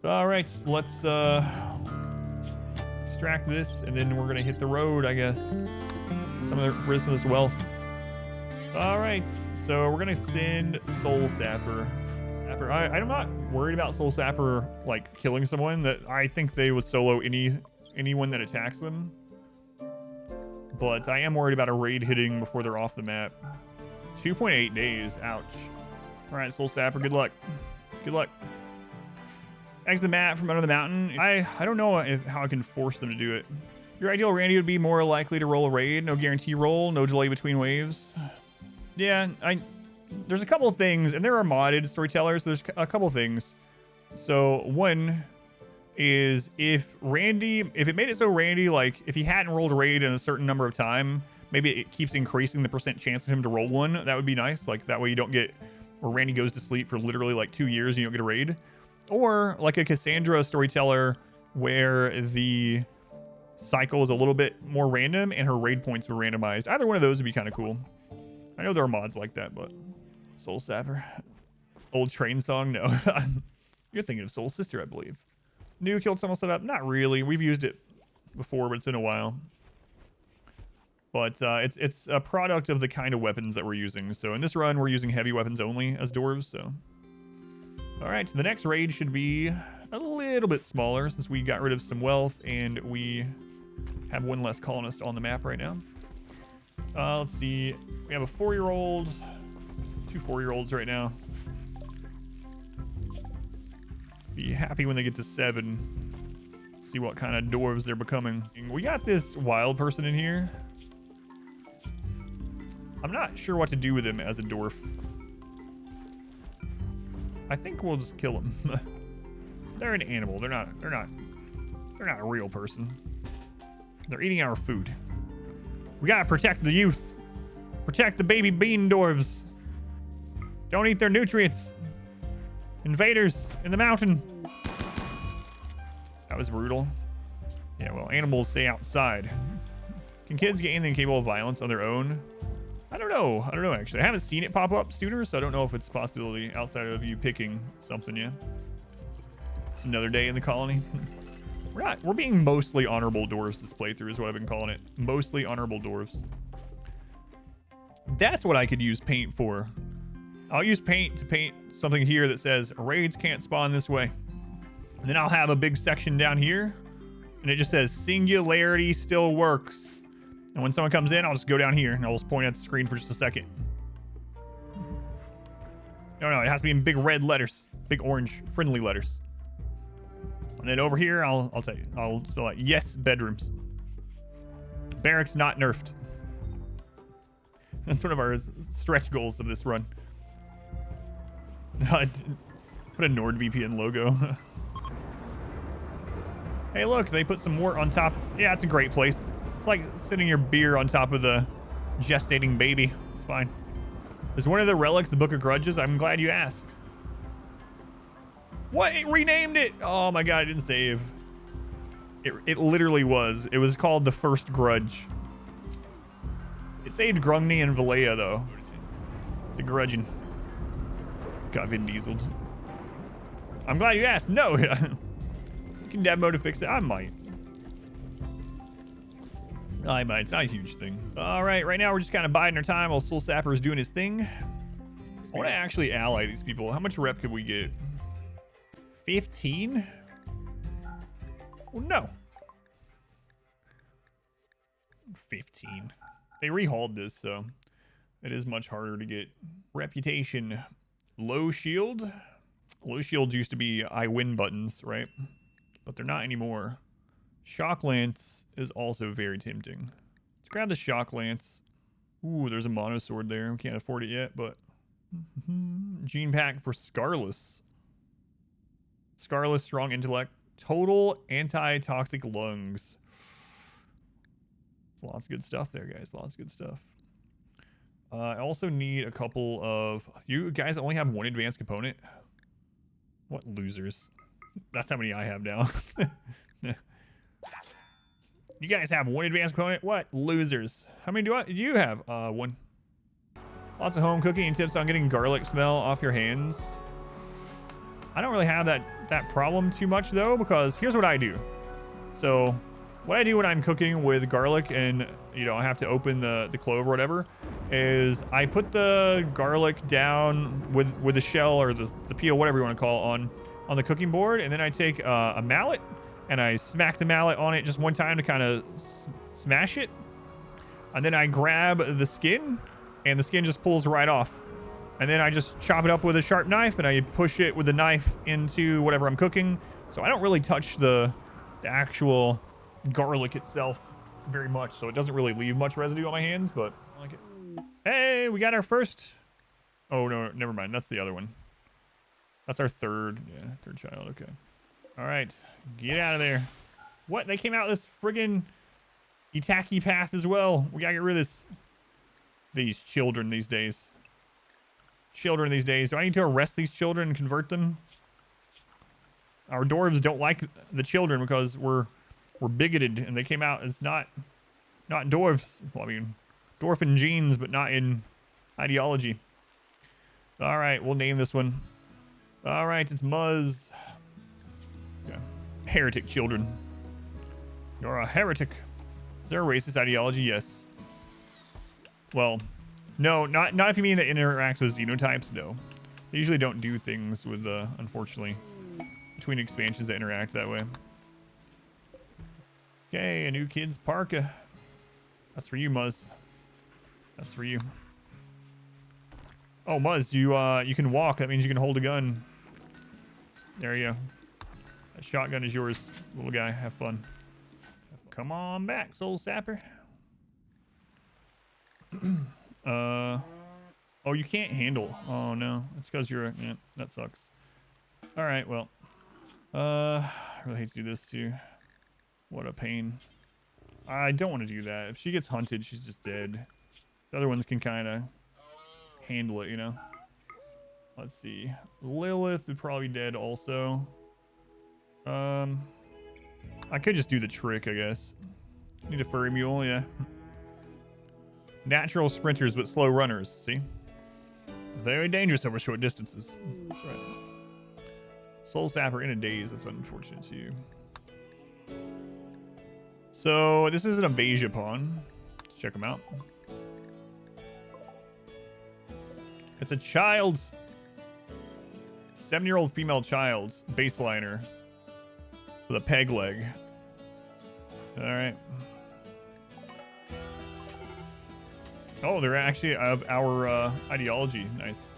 All right, let's extract this, and then we're gonna hit the road, I guess. Some of the rest of this wealth. All right, so we're gonna send SoulSapper. I'm not worried about SoulSapper like killing someone. That I think they would solo anyone that attacks them. But I am worried about a raid hitting before they're off the map. 2.8 days. Ouch. All right, SoulSapper. Good luck. Good luck. Exit the map from under the mountain. I don't know how I can force them to do it. Your ideal Randy would be more likely to roll a raid. No guarantee roll. No delay between waves. Yeah, there's a couple of things, and there are modded storytellers. There's a couple of things. So one is if it made it so Randy, like if he hadn't rolled a raid in a certain number of time, maybe it keeps increasing the % chance of him to roll one. That would be nice. Like that way you don't get where Randy goes to sleep for literally like 2 years and you don't get a raid. Or like a Cassandra storyteller where the cycle is a little bit more random and her raid points were randomized. Either one of those would be kind of cool. I know there are mods like that, but SoulSapper. Old train song? No. You're thinking of Soul Sister, I believe. New killed someone set up? Not really. We've used it before, but it's in a while. But it's a product of the kind of weapons that we're using. So in this run, we're using heavy weapons only as dwarves. So, all right. So the next raid should be a little bit smaller since we got rid of some wealth and we have one less colonist on the map right now. Let's see. We have a 4-year-old, 2 4-year-olds right now. Be happy when they get to 7. See what kind of dwarves they're becoming. We got this wild person in here. I'm not sure what to do with him as a dwarf. I think we'll just kill him. They're an animal. They're not a real person. They're eating our food. We gotta protect the youth. Protect the baby bean dwarves. Don't eat their nutrients. Invaders in the mountain. That was brutal. Yeah, well, animals stay outside. Can kids get anything capable of violence on their own? I don't know. I don't know, actually. I haven't seen it pop up, Studer, so I don't know if it's a possibility outside of you picking something yet. It's another day in the colony. We're being mostly honorable dwarves this playthrough is what I've been calling it. Mostly honorable dwarves. That's what I could use paint for. I'll use paint to paint something here that says raids can't spawn this way. And then I'll have a big section down here and it just says singularity still works. And when someone comes in, I'll just go down here and I'll just point at the screen for just a second. No, it has to be in big red letters, big orange friendly letters. And then over here, I'll tell you, I'll spell out yes bedrooms. Barracks not nerfed. That's one of our stretch goals of this run. Put a NordVPN logo. Hey, look, they put some wort on top. Yeah, it's a great place. It's like sitting your beer on top of the gestating baby. It's fine. Is one of the relics the Book of Grudges? I'm glad you asked. What? It renamed it? Oh my god, I didn't save. It literally was. It was called the First Grudge. It saved Grungni and Valea, though. It's a grudging. Got Vin Dieseled. I'm glad you asked. No. You can dev mode to fix it. I might. It's not a huge thing. All right, right now we're just kind of biding our time while SoulSapper is doing his thing. I want to actually ally these people. How much rep could we get? 15? Well, no. 15. They rehauled this, so it is much harder to get. Reputation. Low shield. Low shields used to be I win buttons, right? But they're not anymore. Shock Lance is also very tempting. Let's grab the Shock Lance. Ooh, there's a mono sword there. We can't afford it yet, but Gene Pack for Scarless. Scarless, strong intellect, total anti-toxic lungs. Lots of good stuff there, guys. Lots of good stuff. I also need a couple of... You guys only have one advanced component? What losers. That's how many I have now. You guys have one advanced component? What losers. How many do you have? One. Lots of home cooking and tips on getting garlic smell off your hands. I don't really have that that problem too much though, because here's what I do. So what I do when I'm cooking with garlic and, you know, I have to open the clove or whatever, is I put the garlic down with the shell or the peel, whatever you want to call it, on the cooking board, and then I take a mallet and I smack the mallet on it just one time to kind of smash it, and then I grab the skin and the skin just pulls right off, and then I just chop it up with a sharp knife and I push it with the knife into whatever I'm cooking. So I don't really touch the actual garlic itself very much, so it doesn't really leave much residue on my hands, but I like it. Hey, we got our first. Oh no, never mind, that's the other one. That's our third child. Okay, all right, get out of there. What, they came out this friggin' Itaki path as well. We gotta get rid of these children these days. Do I need to arrest these children and convert them? Our dwarves don't like the children because we're bigoted, and they came out as not dwarves. Well, I mean, dwarf in genes, but not in ideology. All right, we'll name this one. All right, it's Muzz. Yeah. Heretic children. You're a heretic. Is there a racist ideology? Yes. Well, no, not if you mean that it interacts with Xenotypes. No, they usually don't do things with unfortunately, between expansions that interact that way. Okay, a new kid's parka. That's for you, Muzz. That's for you. Oh, Muzz, you can walk. That means you can hold a gun. There you go. That shotgun is yours, little guy. Have fun. Come on back, SoulSapper. Oh, you can't handle. Oh no, it's because you're. Yeah, that sucks. All right, well, I really hate to do this to you. What a pain. I don't want to do that. If she gets hunted, she's just dead. The other ones can kind of handle it, you know. Let's see. Lilith would probably be dead also. I could just do the trick, I guess. Need a furry mule, yeah. Natural sprinters, but slow runners, see? Very dangerous over short distances. That's right. SoulSapper in a daze, that's unfortunate to you. So, this is an Abasia pawn. Let's check them out. It's a child. 7-year-old female child, baseliner. With a peg leg. Alright. Oh, they're actually of our ideology. Nice.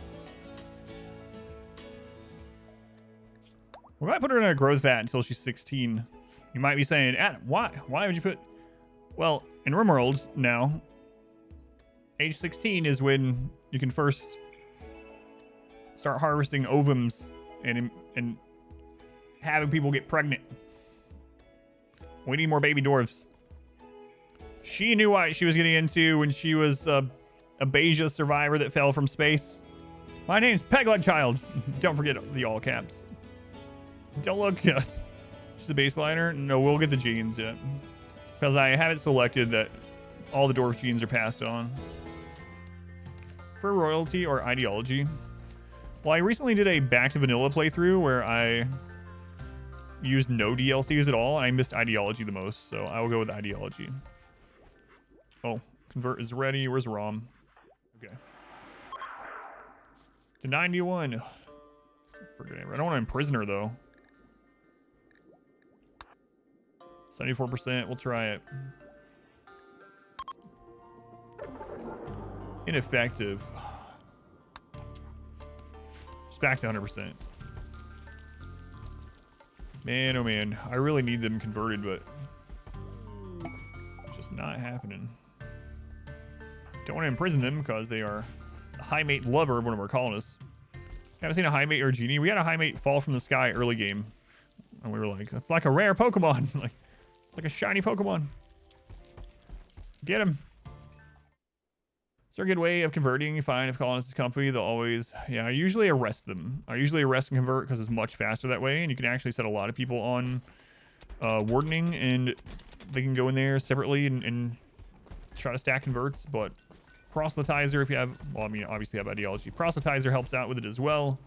We might put her in a growth vat until she's 16. You might be saying, Adam, why? Why would you put... Well, in RimWorld now, age 16 is when you can first start harvesting ovums and having people get pregnant. We need more baby dwarves. She knew what she was getting into when she was a Abasia survivor that fell from space. My name's Pegleg Child. Don't forget the all caps. Don't look. She's a baseliner. No, we'll get the genes yet. Because I haven't selected that all the dwarf genes are passed on. For royalty or ideology. Well, I recently did a back to vanilla playthrough where I used no DLCs at all, and I missed ideology the most, so I will go with ideology. Oh, convert is ready. Where's ROM? Okay. To 91. Forget it. I don't want to imprison her, though. 74%. We'll try it. Ineffective. Just back to 100%. Man, oh man. I really need them converted, but it's just not happening. Don't want to imprison them because they are the high mate lover of one of our colonists. Haven't seen a high mate or a genie. We had a high mate fall from the sky early game. And we were like, it's like a rare Pokemon. Like, it's like a shiny Pokemon. Get him. Is there a good way of converting? Fine, if colonists is company, they'll always... Yeah, I usually arrest them. I usually arrest and convert because it's much faster that way. And you can actually set a lot of people on wardening. And they can go in there separately and try to stack converts. But proselytizer, if you have... Well, I mean, obviously you have ideology. Proselytizer helps out with it as well.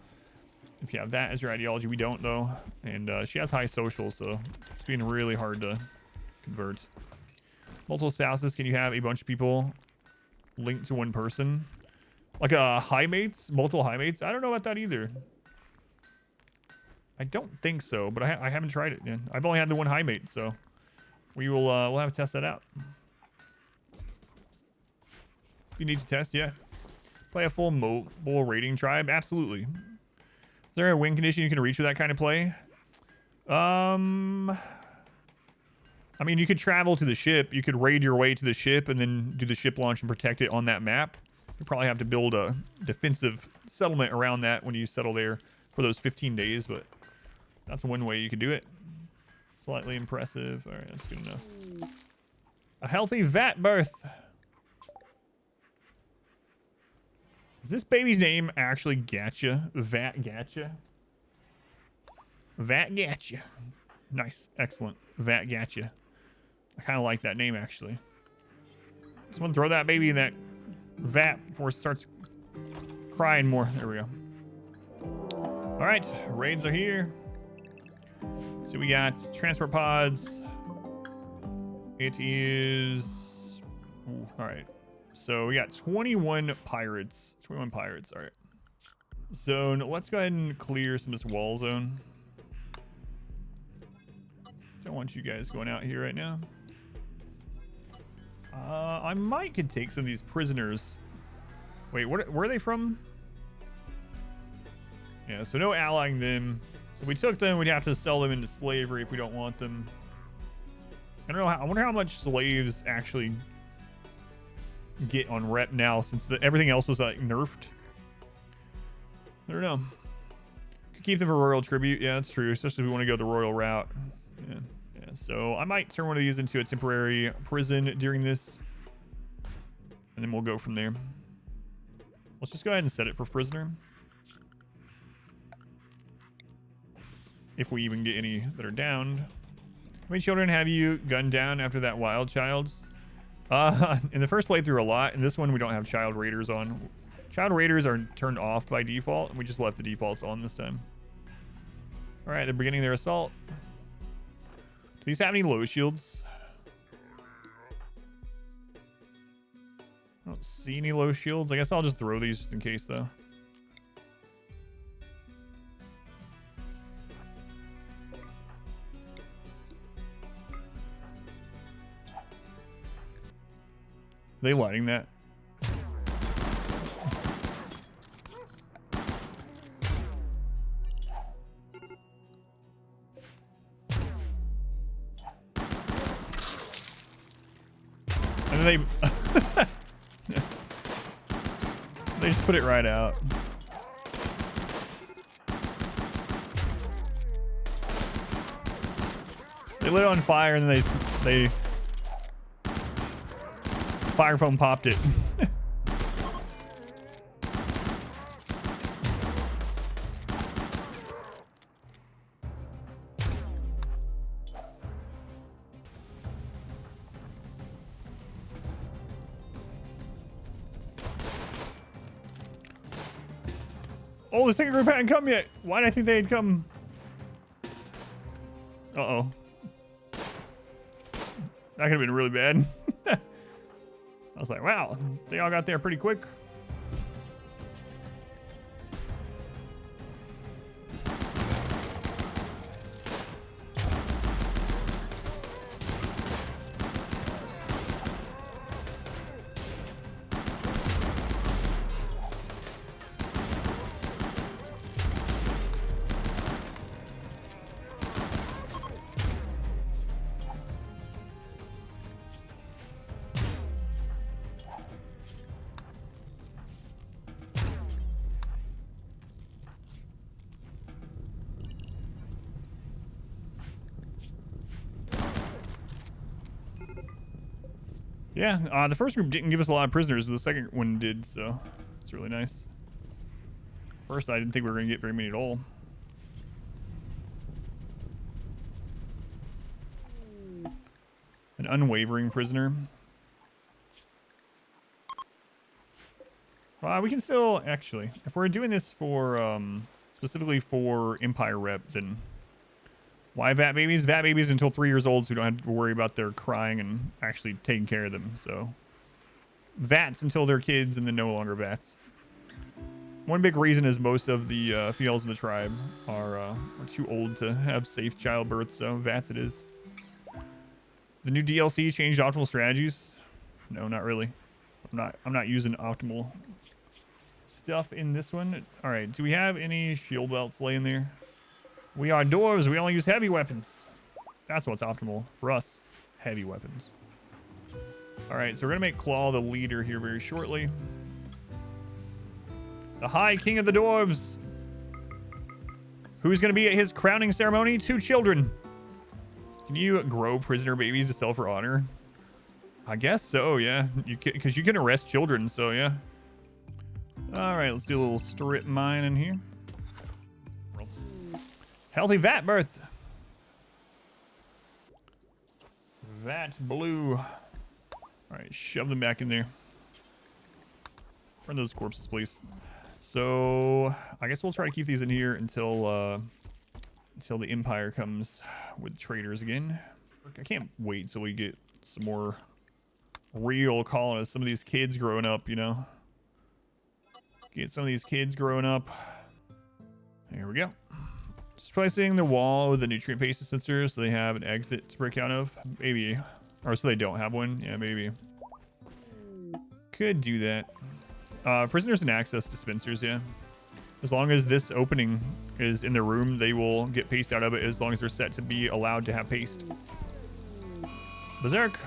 if you have that as your ideology. We don't, though. And she has high social, so it's being really hard to convert. Multiple spouses. Can you have a bunch of people linked to one person? Like high mates? Multiple high mates? I don't know about that either. I don't think so, but I haven't tried it yet. I've only had the one high mate, so we will we'll have to test that out. You need to test, yeah. Play a full mobile raiding tribe? Absolutely. Is there a win condition you can reach with that kind of play? I mean, you could travel to the ship. You could raid your way to the ship and then do the ship launch and protect it on that map. You probably have to build a defensive settlement around that when you settle there for those 15 days, but that's one way you could do it. Slightly impressive. All right, that's good enough. A healthy vat birth. Is this baby's name actually Gatcha? Vat Gatcha? Vat Gatcha. Nice. Excellent. Vat Gatcha. I kind of like that name, actually. Someone throw that baby in that vat before it starts crying more. There we go. All right. Raids are here. So we got transport pods. It is... Ooh, all right. So we got 21 pirates. 21 pirates. All right. Zone. Let's go ahead and clear some of this wall zone. Don't want you guys going out here right now. I might could take some of these prisoners. Wait, where are they from? Yeah, so no allying them. So if we took them, we'd have to sell them into slavery if we don't want them. I don't know. I wonder how much slaves actually get on rep now, since everything else was like nerfed. I don't know. Could keep them for royal tribute. Yeah, that's true. Especially if we want to go the royal route. Yeah. So I might turn one of these into a temporary prison during this, and then we'll go from there. Let's just go ahead and set it for prisoner. If we even get any that are downed. How many children have you gunned down after that wild child's? In the first playthrough, a lot. In this one, we don't have child raiders on. Child raiders are turned off by default, and we just left the defaults on this time. All right, they're beginning their assault. Do these have any low shields? I don't see any low shields. I guess I'll just throw these just in case, though. Are they lighting that? And then they just put it right out. They lit it on fire and then they fire foam popped it. Oh, the second group hadn't come yet. Why did I think they had come? Uh-oh. That could have been really bad. I was like, wow, they all got there pretty quick. Yeah, the first group didn't give us a lot of prisoners, but the second one did, so it's really nice. First, I didn't think we were going to get very many at all. An unwavering prisoner. We can still, actually, if we're doing this for specifically for Empire reps. And why vat babies? Vat babies until 3 years old, so we don't have to worry about their crying and actually taking care of them. So vats until they're kids, and then no longer vats. One big reason is most of the females in the tribe are too old to have safe childbirth, so vats it is. The new DLC changed optimal strategies. No, not really. I'm not using optimal stuff in this one. All right, do we have any shield belts laying there? We are dwarves. We only use heavy weapons. That's what's optimal for us. Heavy weapons. All right, so we're gonna make Claw the leader here very shortly. The High King of the Dwarves. Who's gonna be at his crowning ceremony? 2 children. Can you grow prisoner babies to sell for honor? I guess so, yeah. Because you can arrest children, so yeah. All right, let's do a little strip mine in here. Healthy vat birth. Vat blue. All right, shove them back in there. Burn those corpses, please. So I guess we'll try to keep these in here until the Empire comes with traders again. I can't wait till we get some more real colonists. Some of these kids growing up, you know. Get some of these kids growing up. There we go. Just placing the wall with the nutrient paste dispenser so they have an exit to break out of. Maybe. Or so they don't have one. Yeah, maybe. Could do that. Prisoners and access dispensers, yeah. As long as this opening is in their room, they will get paste out of it as long as they're set to be allowed to have paste. Berserk.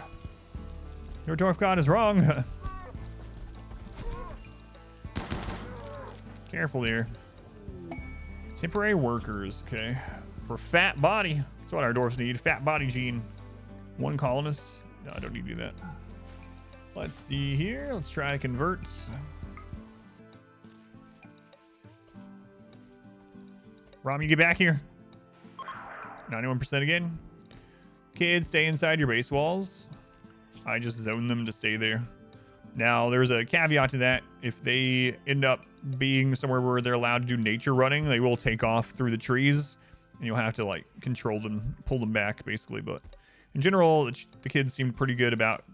Your dwarf god is wrong. Careful there. Temporary workers, okay. For fat body. That's what our dwarves need. Fat body gene. 1 colonist. No, I don't need to do that. Let's see here. Let's try to convert. Rom, you get back here. 91% again. Kids, stay inside your base walls. I just zone them to stay there. Now, there's a caveat to that. If they end up being somewhere where they're allowed to do nature running, they will take off through the trees. And you'll have to, like, control them, pull them back, basically. But in general, the kids seemed pretty good about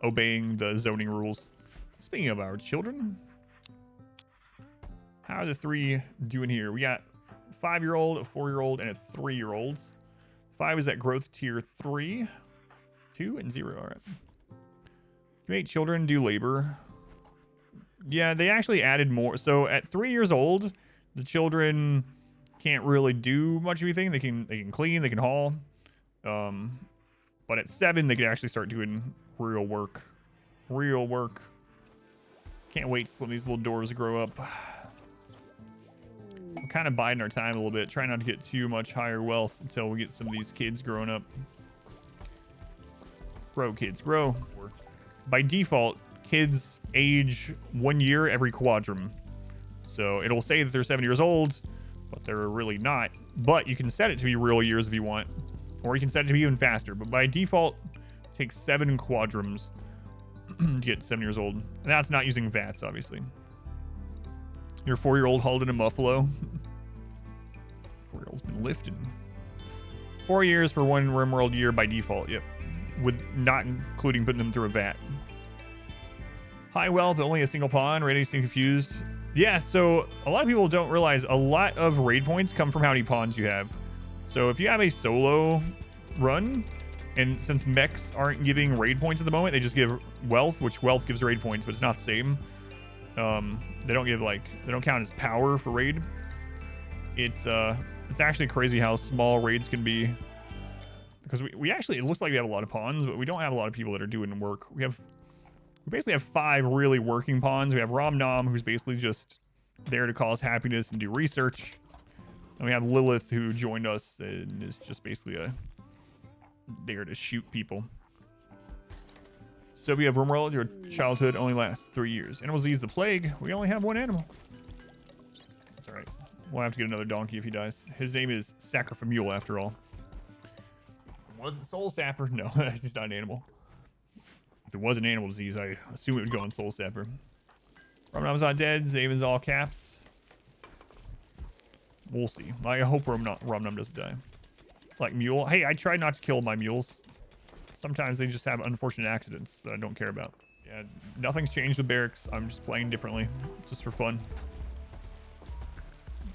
obeying the zoning rules. Speaking of our children, how are the 3 doing here? We got a 5-year-old, a 4-year-old, and a 3-year-old. 5 is at growth tier 3. 2 and 0. All right. You make children do labor. Yeah, they actually added more. So at 3 years old, the children can't really do much of anything. They can clean, they can haul. But at 7, they can actually start doing real work. Real work. Can't wait till some of these little dwarves grow up. We're kind of biding our time a little bit. Trying not to get too much higher wealth until we get some of these kids growing up. Grow, kids, grow. By default, kids age 1 year every quadrum. So it'll say that they're 7 years old, but they're really not. But you can set it to be real years if you want. Or you can set it to be even faster. But by default, it takes 7 quadrums to get 7 years old. And that's not using VATs, obviously. Your 4-year-old hauled in a Muffalo. 4-year-old's been lifted. 4 years for 1 RimWorld year by default, yep. With not including putting them through a VAT. High wealth, only a single pawn. Ready to confused. Yeah, so a lot of people don't realize a lot of raid points come from how many pawns you have. So if you have a solo run, and since mechs aren't giving raid points at the moment, they just give wealth, which wealth gives raid points, but it's not the same. They don't give they don't count as power for raid. It's actually crazy how small raids can be. Because we actually, it looks like we have a lot of pawns, but we don't have a lot of people that are doing work. We basically have 5 really working pawns. We have Rom Nom, who's basically just there to cause happiness and do research. And we have Lilith, who joined us and is just basically there to shoot people. So we have RimWorld. Your childhood only lasts 3 years. Animals ease the plague. We only have 1 animal. That's all right. We'll have to get another donkey if he dies. His name is Mule, after all. Wasn't SoulSapper? No, he's not an animal. If it was an animal disease, I assume it would go on SoulSapper. Ramanom's not dead. Zaven's all caps. We'll see. I hope Rumnum doesn't die. Like Mule. Hey, I try not to kill my mules. Sometimes they just have unfortunate accidents that I don't care about. Yeah, nothing's changed with barracks. I'm just playing differently, just for fun.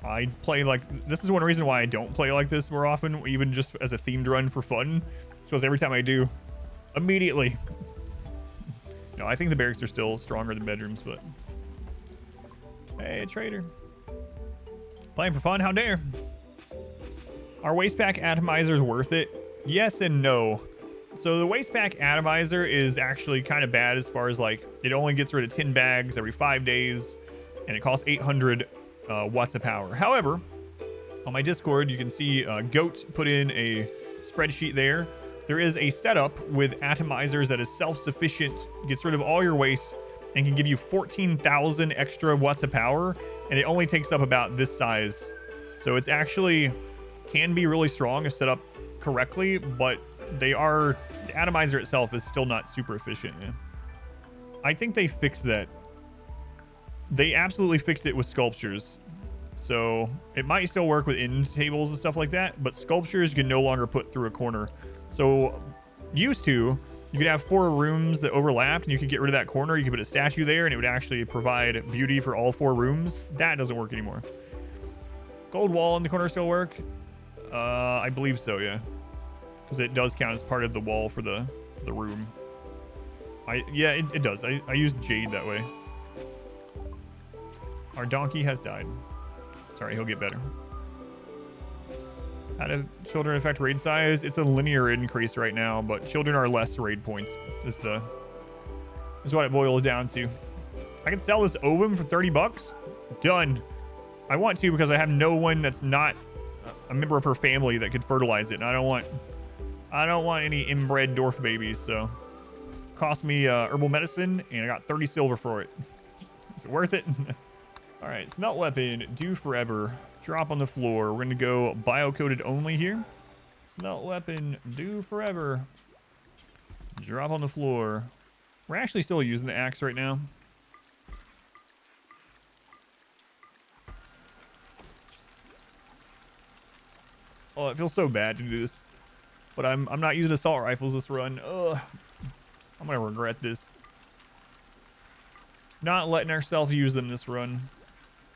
I play like... This is one reason why I don't play like this more often, even just as a themed run for fun. It's because every time I do, immediately... No, I think the barracks are still stronger than bedrooms, but... Hey, trader. Playing for fun? How dare? Our waste pack atomizer is worth it? Yes and no. So the waste pack atomizer is actually kind of bad as far as like it only gets rid of 10 bags every 5 days and it costs 800 watts of power. However, on my Discord, you can see Goat put in a spreadsheet there. There is a setup with atomizers that is self-sufficient, gets rid of all your waste, and can give you 14,000 extra watts of power, and it only takes up about this size. So it's actually can be really strong if set up correctly, but the atomizer itself is still not super efficient. Yeah. I think they fixed that. They absolutely fixed it with sculptures. So it might still work with end tables and stuff like that, but sculptures you can no longer put through a corner. So used to, you could have 4 rooms that overlapped and you could get rid of that corner. You could put a statue there and it would actually provide beauty for all 4 rooms. That doesn't work anymore. Gold wall in the corner still work? I believe so, yeah. Because it does count as part of the wall for the room. Yeah, it does. I used jade that way. Our donkey has died. Sorry, he'll get better. How do children affect raid size? It's a linear increase right now, but children are less raid points. Is what it boils down to. I can sell this ovum for 30 bucks. Done. I want to because I have no one that's not a member of her family that could fertilize it, and I don't want any inbred dwarf babies. So, cost me herbal medicine, and I got 30 silver for it. Is it worth it? All right, smelt weapon, do forever. Drop on the floor. We're gonna go bio-coded only here. Smelt weapon, do forever. Drop on the floor. We're actually still using the axe right now. Oh, it feels so bad to do this, but I'm not using assault rifles this run. Ugh, I'm gonna regret this. Not letting ourselves use them this run.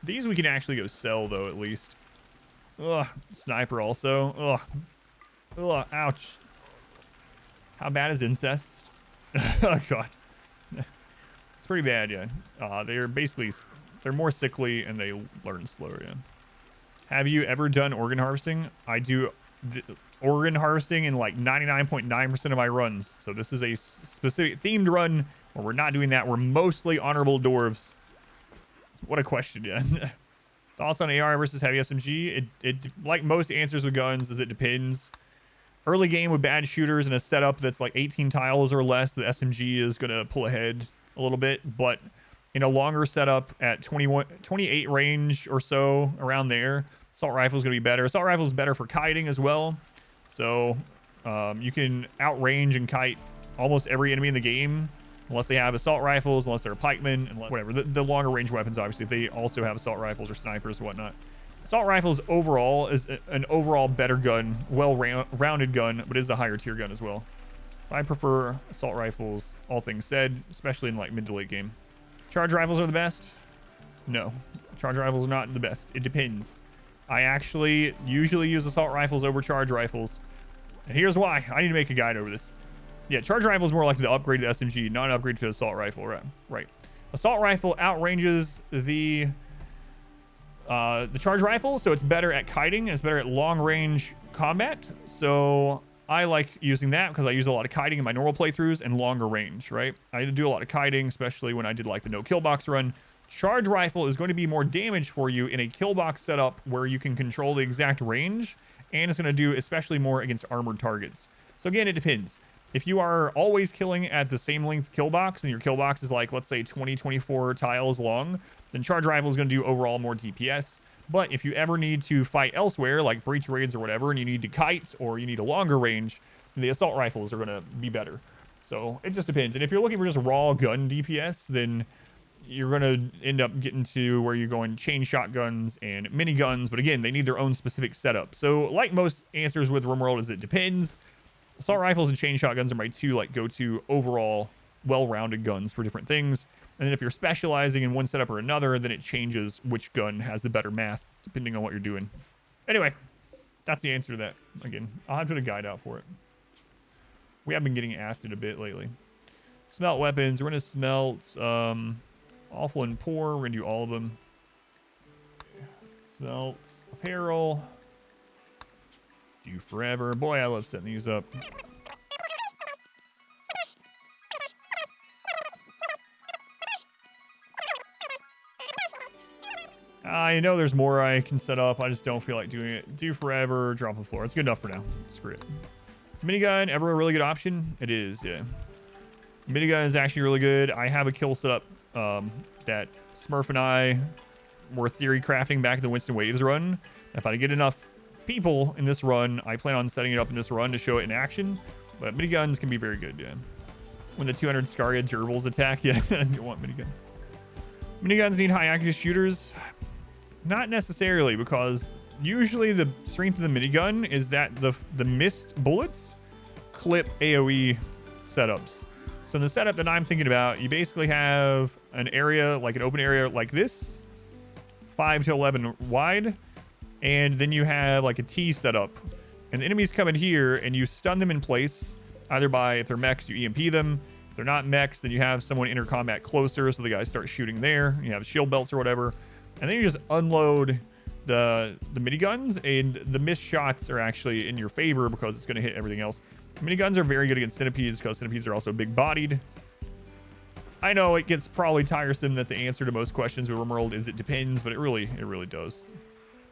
These we can actually go sell though, at least. Ugh, sniper also. Ugh, ugh, ouch. How bad is incest? Oh god, it's pretty bad, yeah. They're more sickly and they learn slower, yeah. Have you ever done organ harvesting? I do organ harvesting in like 99.9% of my runs. So this is a specific themed run where we're not doing that. We're mostly honorable dwarves. What a question, yeah. Thoughts on AR versus heavy SMG? It like most answers with guns is it depends. Early game with bad shooters and a setup that's like 18 tiles or less, the SMG is going to pull ahead a little bit. But in a longer setup at 28 range or so, around there, assault rifle is going to be better. Assault rifle is better for kiting as well. So you can outrange and kite almost every enemy in the game, unless they have assault rifles, unless they're a pikeman, and whatever. The longer range weapons, obviously, if they also have assault rifles or snipers and whatnot. Assault rifles overall is an overall better gun, well-rounded gun, but is a higher tier gun as well. I prefer assault rifles, all things said, especially in like mid to late game. Charge rifles are the best? No, charge rifles are not the best. It depends. I actually usually use assault rifles over charge rifles. And here's why. I need to make a guide over this. Yeah, charge rifle is more like the upgrade to the SMG, not an upgrade to the assault rifle, right? Assault rifle outranges the charge rifle, so it's better at kiting and it's better at long range combat. So I like using that because I use a lot of kiting in my normal playthroughs and longer range, right? I do a lot of kiting, especially when I did like the no kill box run. Charge rifle is going to be more damage for you in a kill box setup where you can control the exact range, and it's going to do especially more against armored targets. So again, it depends. If you are always killing at the same length kill box and your kill box is like, let's say 24 tiles long, then charge rifle is going to do overall more DPS. But if you ever need to fight elsewhere, like breach raids or whatever, and you need to kite or you need a longer range, the assault rifles are going to be better. So it just depends. And if you're looking for just raw gun DPS, then you're going to end up getting to where you're going chain shotguns and miniguns. But again, they need their own specific setup. So like most answers with RimWorld is it depends. Assault rifles and chain shotguns are my two like go-to overall well-rounded guns for different things. And then if you're specializing in one setup or another, then it changes which gun has the better math depending on what you're doing. Anyway, that's the answer to that. Again, I'll have to put a guide out for it. We have been getting asked it a bit lately. Smelt weapons. We're going to smelt awful and poor. We're going to do all of them. Smelt apparel. Do forever. Boy, I love setting these up. I know there's more I can set up. I just don't feel like doing it. Do forever. Drop the floor. It's good enough for now. Screw it. Is minigun ever a really good option? It is, yeah. Minigun is actually really good. I have a kill set up that Smurf and I were theory crafting back in the Winston Waves run. If I get enough people in this run, I plan on setting it up in this run to show it in action. But miniguns can be very good, yeah. When the 200 Scaria gerbils attack, yeah, you want miniguns. Miniguns need high accuracy shooters. Not necessarily, because usually the strength of the minigun is that the missed bullets clip AoE setups. So in the setup that I'm thinking about, you basically have an area, like an open area like this, 5 to 11 wide, and then you have like a T setup. And the enemies come in here and you stun them in place, either by, if they're mechs, you EMP them. If they're not mechs, then you have someone enter combat closer, so the guys start shooting there. You have shield belts or whatever. And then you just unload the miniguns, and the missed shots are actually in your favor because it's going to hit everything else. Miniguns are very good against centipedes because centipedes are also big bodied. I know it gets probably tiresome that the answer to most questions with RimWorld is it depends, but it really does.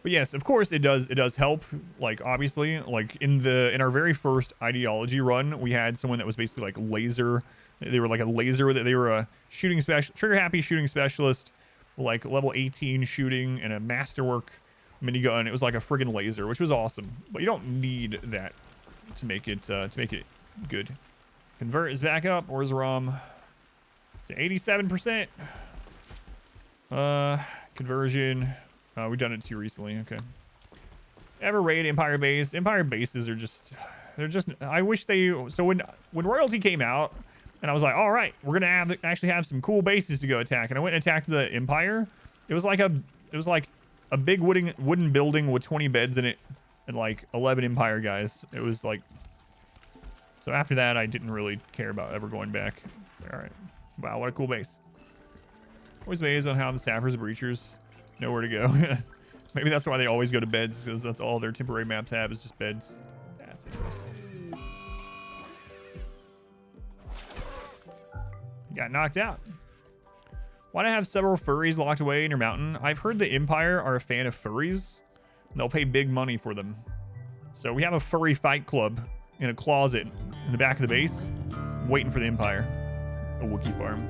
But yes, of course it does help. Like obviously, like in our very first ideology run, we had someone that was basically like laser. They were like a laser. They were a shooting special, trigger happy shooting specialist, like level 18 shooting and a masterwork minigun. It was like a friggin' laser, which was awesome. But you don't need that to make it good. Convert is back up. Where's ROM? To 87%. Conversion. We've done it too recently. Okay. Ever raid Empire base? Empire bases are just, I wish they, so when royalty came out and I was like, all right, we're going to actually have some cool bases to go attack. And I went and attacked the Empire. It was like a big wooden building with 20 beds in it and like 11 Empire guys. It was like, so after that, I didn't really care about ever going back. It's like, all right. Wow, what a cool base. Always amazed on how the sappers and breachers know where to go. Maybe that's why they always go to beds, because that's all their temporary maps have is just beds. That's interesting. Got knocked out. Why do I have several furries locked away in your mountain? I've heard the Empire are a fan of furries. And they'll pay big money for them. So we have a furry fight club in a closet in the back of the base, waiting for the Empire. A Wookiee farm.